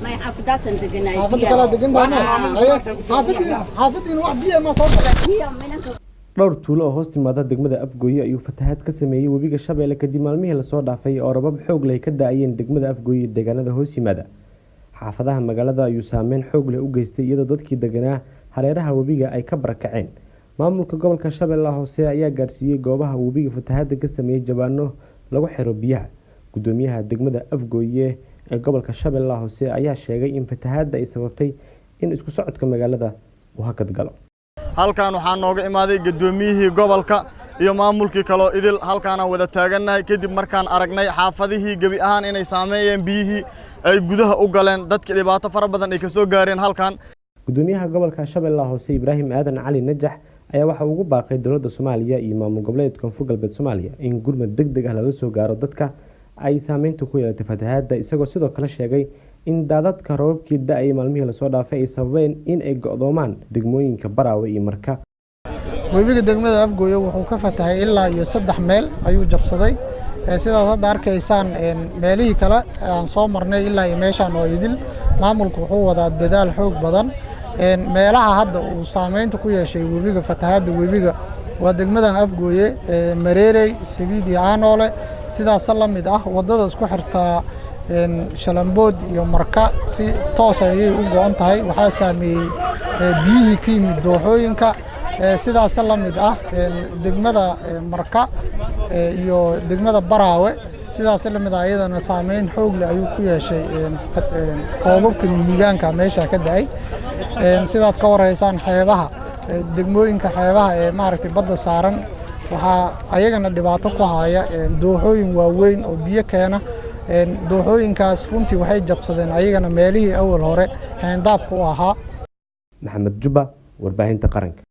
ما يحافظ دقنا حافظ كلا دقنا حافظين واحد بيها ما صار dhowr tuulo oo hoos timaada degmada Afgooye ayuu fatahaad ka sameeyay webiga Shabeelle kadib maalmihii la soo dhaafay oo rabab xoog leh ka daayeen degmada Afgooye deegaanada hoos yimaada xaafadaha magaalada ayuu saameyn xoog leh u geystay iyadoo dadkii deganaa hareeraha webiga ay ka barakaceen maamulka gobolka Shabeelle hoose ayaa gaarsiiyay goobaha webiga fatahaadda ka sameeyay jabaano lagu xiro biyaha gudoomiyaha degmada Afgooye ee gobolka Shabeelle hoose ayaa sheegay in fatahaadda ay sababtay in isku socodka magaalada uu hakad galo halkaan waxaan nooga imaaday gudoomiyihii gobolka iyo maamulkii kale idil halkaan wada taaganahay kadib markaan aragnay xaafadihii gabi ahaan inay saameeyeen biyihii ay gudaha u galeen dadka dhibaato fara badan ay ka soo gaareen halkaan gudoomiyaha gobolka Shabeelle hoose Ibrahim Aadan Cali Najax ayaa waxa ugu baaqay dawladda Soomaaliya iyo maamul goboleedka Koonfur Galbeed Soomaaliya in gurmad degdeg ah laga soo gaaro dadka ay saameyntu ku yeelatay fatahaadda isagoo sidoo kale sheegay in daadadka roobkii da'ay maalmihii la soo dhaafay ay sababeen in ay go'doomaan degmooyinka Baraawe iyo Marka webiga degmada Afgooye wuxuu ka fatahay ilaa iyo 3 meel ayuu jabsaday sidaas hadda arkaysaan meelihii kale aan soo marnay ilaa iyo meeshaan oo idil maamulku wuxuu wadaa dadaal xoog badan meelaha hadda uu saameynta ku yeeshay webiga fatahaadda webiga waa degmadan Afgooye Mareerey Sabiid iyo Aanoole sidaas la mid ah wadada isku xirtaa Shalambood iyo Marka si toos ah ay u go'an tahay waxa saameeyay biyihii ka yimid dooxooyinka sidaas la mid ah degmada Marka iyo degmada Baraawe sidaas la mid ah iyadana saameyn xoog leh ayuu ku yeeshay roobabka miyigaanka meesha ka da'ay sidaad ka wareysaan xeebaha degmooyinka xeebaha ee maaragtay badda saaran waxa ayagana dhibaato ku haya dooxooyin waaweyn oo biyo keena dooxooyinkaas runtii waxay jabsadeen ayagana meelihii awal hore heendaabka u ahaa Maxamed Juba warbaahinta qaranka